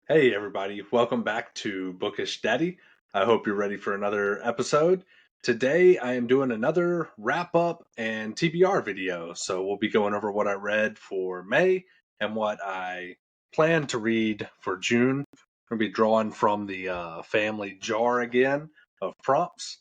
Hey, everybody, welcome back to Bookish Daddy. I hope you're ready for another episode. Today, I am doing another wrap up and TBR video. So, we'll be going over what I read for May and what I plan to read for June. We'll be drawing from the family jar again of prompts.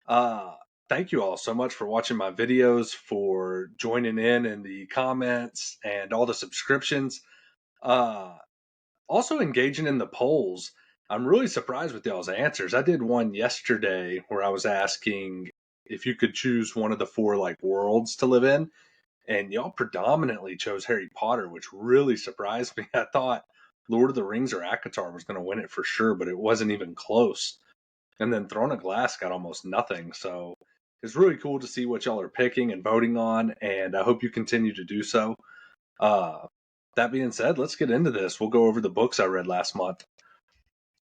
Uh, Thank you all so much for watching my videos, for joining in the comments, and all the subscriptions. Uh, Also engaging in the polls. I'm really surprised with y'all's answers. I did one yesterday where I was asking if you could choose one of the four worlds to live in, and y'all predominantly chose Harry Potter, which really surprised me. I thought Lord of the Rings or ACOTAR was going to win it for sure, but it wasn't even close. And then Throne of Glass got almost nothing. So it's really cool to see what y'all are picking and voting on, and I hope you continue to do so. Uh, that being said, let's get into this. We'll go over the books I read last month.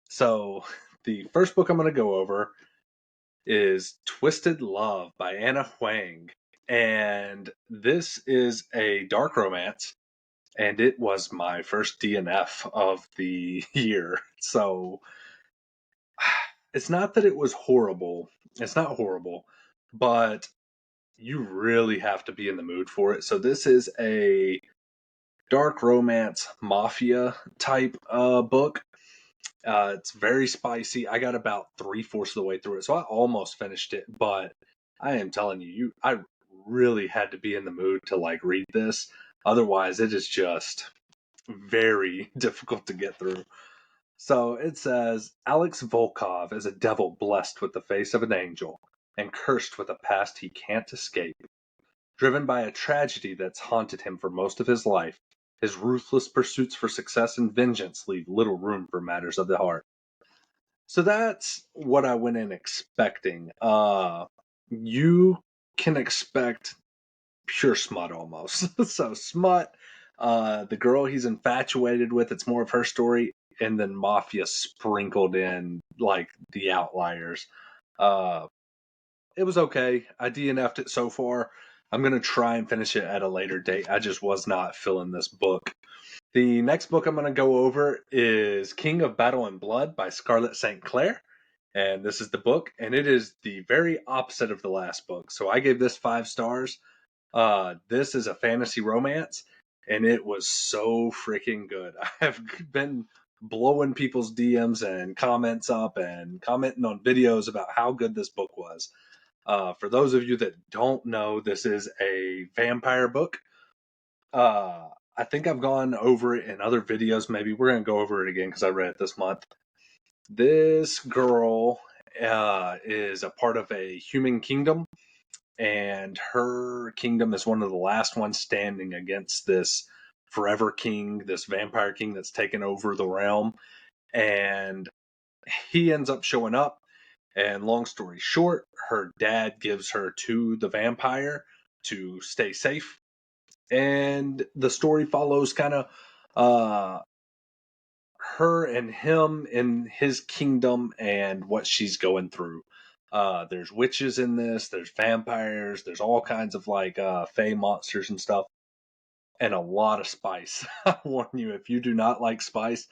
So, the first book I'm going to go over is Twisted Love by Anna Huang. And this is a dark romance, and it was my first DNF of the year. So, it's not that it was horrible. It's not horrible, but you really have to be in the mood for it. So, this is a dark romance mafia type book. It's very spicy. I got about 3/4 of the way through it, so I almost finished it. But I am telling you, I really had to be in the mood to read this. Otherwise, it is just very difficult to get through. So it says Alex Volkov is a devil blessed with the face of an angel and cursed with a past he can't escape. Driven by a tragedy that's haunted him for most of his life, his ruthless pursuits for success and vengeance leave little room for matters of the heart. So that's what I went in expecting. You can expect pure smut almost. So smut, the girl he's infatuated with, it's more of her story, and then mafia sprinkled in like the outliers. Uh, it was okay. I DNF'd it so far. I'm gonna try and finish it at a later date. I just was not feeling this book. The next book I'm going to go over is King of Battle and Blood by Scarlett St. Clair. And this is the book, and it is the very opposite of the last book. So I gave this 5 stars. This is a fantasy romance, and it was so freaking good. I have been blowing people's DMs and comments up and commenting on videos about how good this book was. For those of you that don't know, this is a vampire book. I think I've gone over it in other videos. Maybe we're going to go over it again because I read it this month. This girl is a part of a human kingdom, and her kingdom is one of the last ones standing against this forever king, this vampire king that's taken over the realm. And he ends up showing up. And long story short, her dad gives her to the vampire to stay safe, and the story follows kind of uh, her and him in his kingdom and what she's going through. There's witches in this, there's vampires, there's all kinds of fey monsters and stuff, and a lot of spice. I warn you, if you do not like spice,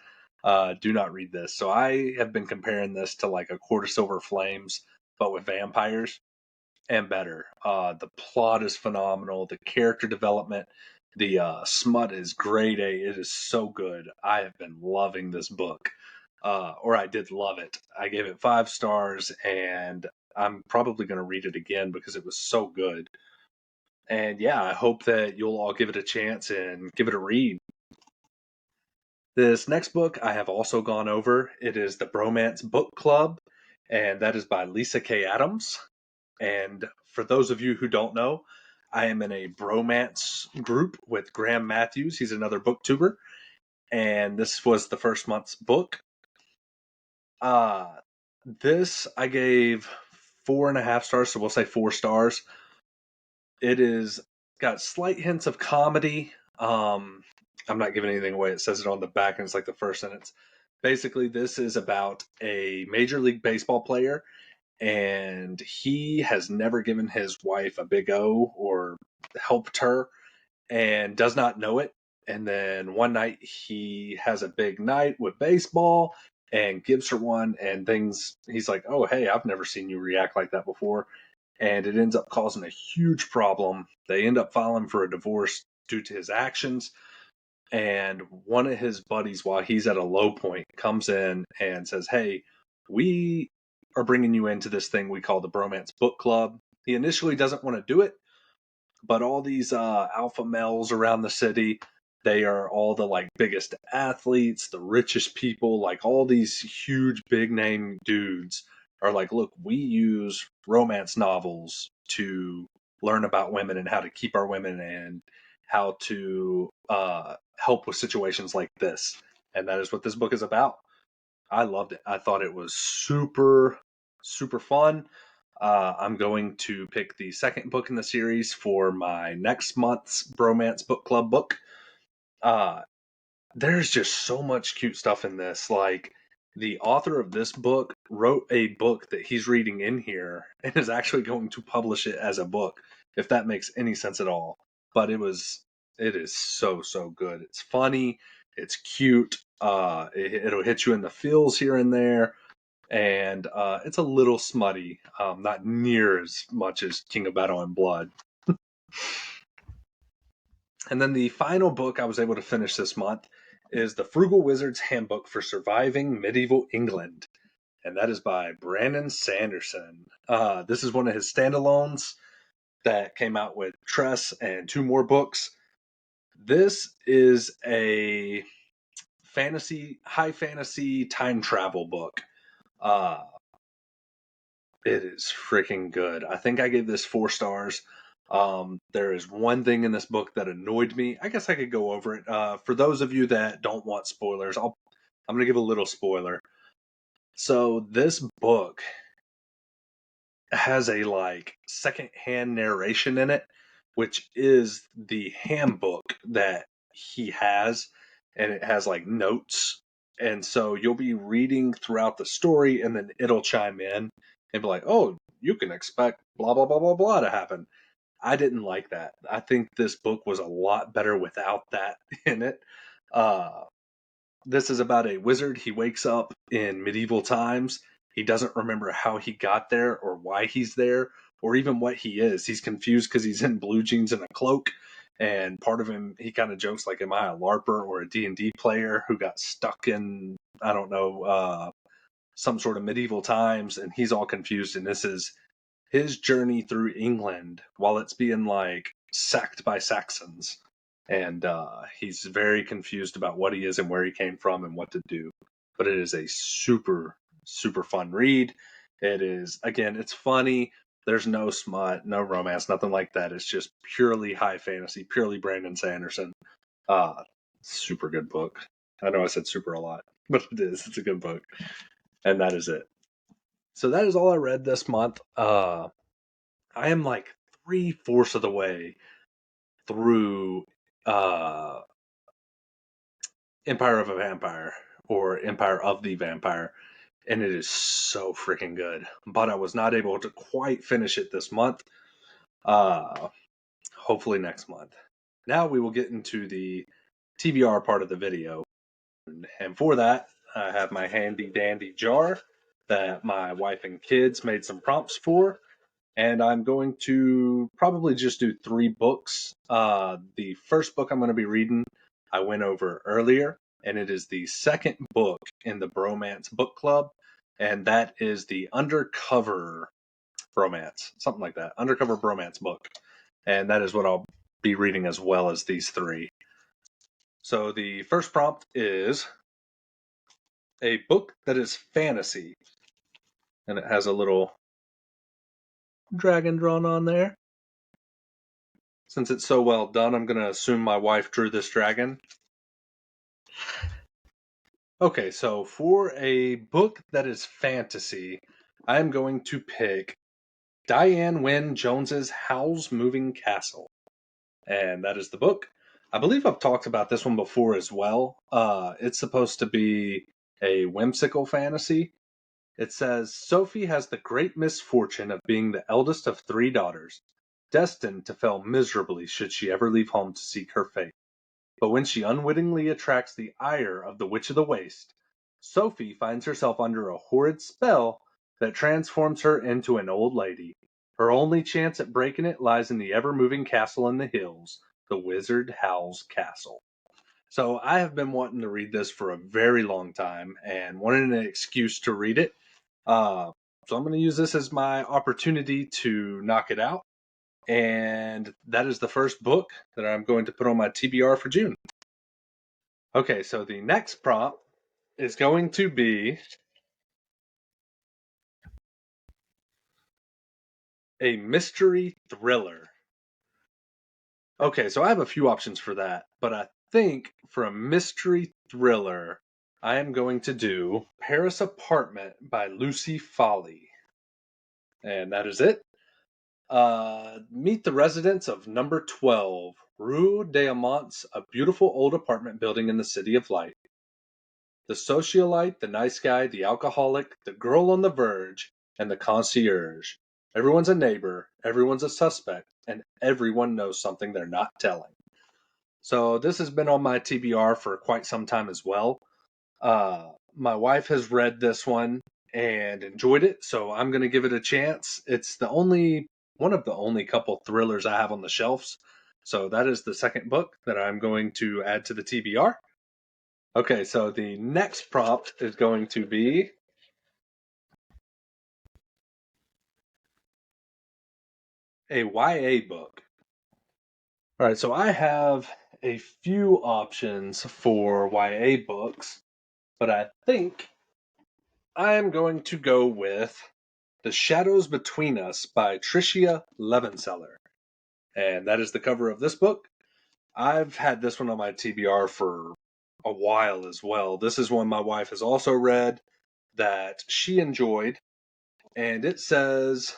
do not read this. So I have been comparing this to like A Court of Silver Flames, but with vampires and better. The plot is phenomenal. The character development, the smut is grade A. It is so good. I have been loving this book, or I did love it. I gave it 5 stars, and I'm probably going to read it again because it was so good. And yeah, I hope that you'll all give it a chance and give it a read. This next book I have also gone over. It is the Bromance Book Club, and that is by Lisa K. Adams. And for those of you who don't know, I am in a bromance group with Graham Matthews. He's another booktuber. And this was the first month's book. This I gave 4.5 stars, so we'll say 4 stars. It is got slight hints of comedy. I'm not giving anything away. It says it on the back, and it's like the first sentence. Basically, this is about a Major League Baseball player, and he has never given his wife a big O or helped her and does not know it. And then one night he has a big night with baseball and gives her one, and things, he's like, oh, hey, I've never seen you react like that before. And it ends up causing a huge problem. They end up filing for a divorce due to his actions. And one of his buddies, while he's at a low point, comes in and says, hey, we are bringing you into this thing we call the Bromance Book Club. He initially doesn't want to do it, but all these alpha males around the city, they are all the like biggest athletes, the richest people, like all these huge big name dudes are like, look, we use romance novels to learn about women and how to keep our women and how to help with situations like this. And that is what this book is about. I loved it. I thought it was super, super fun. I'm going to pick the second book in the series for my next month's Bromance Book Club book. There's just so much cute stuff in this. Like, the author of this book wrote a book that he's reading in here and is actually going to publish it as a book, if that makes any sense at all. But it is so, so good. It's funny. It's cute. It'll hit you in the feels here and there. And it's a little smutty, not near as much as King of Battle and Blood. And then the final book I was able to finish this month is The Frugal Wizard's Handbook for Surviving Medieval England. And that is by Brandon Sanderson. This is one of his standalones that came out with Tress and 2 more books. This is a high fantasy time travel book. It is freaking good. I think I gave this 4 stars. There is one thing in this book that annoyed me. I guess I could go over it. For those of you that don't want spoilers, I'm going to give a little spoiler. So this book has a like secondhand narration in it, which is the handbook that he has, and it has like notes. And so you'll be reading throughout the story, and then it'll chime in and be like, oh, you can expect blah, blah, blah, blah, blah to happen. I didn't like that. I think this book was a lot better without that in it. This is about a wizard. He wakes up in medieval times. He doesn't remember how he got there or why he's there or even what he is. He's confused because he's in blue jeans and a cloak. And part of him, he kind of jokes like, am I a LARPer or a D&D player who got stuck in, I don't know, some sort of medieval times? And he's all confused. And this is his journey through England while it's being like sacked by Saxons. And he's very confused about what he is and where he came from and what to do. But it is a super, super fun read. It is, again, it's funny. There's no smut, no romance, nothing like that. It's just purely high fantasy, purely Brandon Sanderson. Super good book. I know I said super a lot, but it is. It's a good book. And that is it. So that is all I read this month. I am like 3/4 of the way through Empire of a Vampire or Empire of the Vampire, and it is so freaking good. But I was not able to quite finish it this month. Hopefully next month. Now we will get into the TBR part of the video. And for that, I have my handy dandy jar that my wife and kids made some prompts for. And I'm going to probably just do 3 books. The first book I'm going to be reading, I went over earlier, and it is the second book in the Bromance Book Club, and that is the Undercover Bromance, something like that, Undercover Bromance book. And that is what I'll be reading as well as these 3. So the first prompt is a book that is fantasy, and it has a little dragon drawn on there. Since it's so well done, I'm going to assume my wife drew this dragon. Okay, so for a book that is fantasy, I'm going to pick Diane Wynne Jones's Howl's Moving Castle. And that is the book. I believe I've talked about this one before as well. It's supposed to be a whimsical fantasy. It says, Sophie has the great misfortune of being the eldest of 3 daughters, destined to fail miserably should she ever leave home to seek her fate. But when she unwittingly attracts the ire of the Witch of the Waste, Sophie finds herself under a horrid spell that transforms her into an old lady. Her only chance at breaking it lies in the ever-moving castle in the hills, the Wizard Howl's Castle. So I have been wanting to read this for a very long time and wanted an excuse to read it. So I'm going to use this as my opportunity to knock it out. And that is the first book that I'm going to put on my TBR for June. Okay, so the next prompt is going to be a mystery thriller. Okay, so I have a few options for that, but I think for a mystery thriller, I am going to do Paris Apartment by Lucy Foley. And that is it. Meet the residents of number 12, Rue des Amants, a beautiful old apartment building in the City of Light. The socialite, the nice guy, the alcoholic, the girl on the verge, and the concierge. Everyone's a neighbor, everyone's a suspect, and everyone knows something they're not telling. So this has been on my TBR for quite some time as well. My wife has read this one and enjoyed it, so I'm going to give it a chance. It's one of the only couple thrillers I have on the shelves. So that is the second book that I'm going to add to the TBR. Okay, so the next prompt is going to be a YA book. All right, so I have a few options for YA books, but I think I'm going to go with The Shadows Between Us by Tricia Levenseller. And that is the cover of this book. I've had this one on my TBR for a while as well. This is one my wife has also read that she enjoyed. And it says,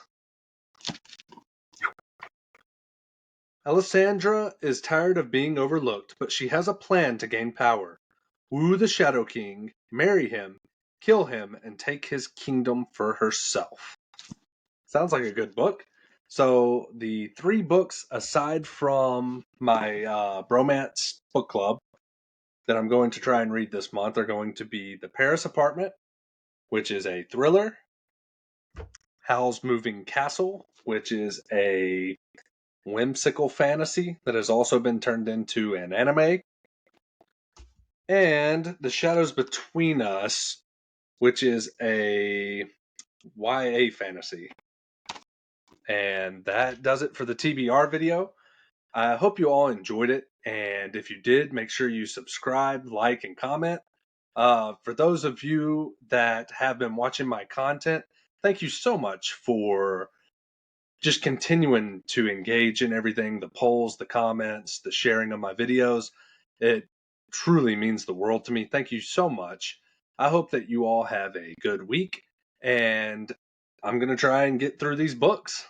Alessandra is tired of being overlooked, but she has a plan to gain power. Woo the Shadow King, marry him, kill him, and take his kingdom for herself. Sounds like a good book. So the three books, aside from my Bromance book club, that I'm going to try and read this month are going to be The Paris Apartment, which is a thriller, Howl's Moving Castle, which is a whimsical fantasy that has also been turned into an anime, and The Shadows Between Us, which is a YA fantasy. And that does it for the TBR video. I hope you all enjoyed it, and if you did, make sure you subscribe, like, and comment. For those of you that have been watching my content, thank you so much for just continuing to engage in everything, the polls, the comments, the sharing of my videos. It truly means the world to me. Thank you so much. I hope that you all have a good week, and I'm going to try and get through these books.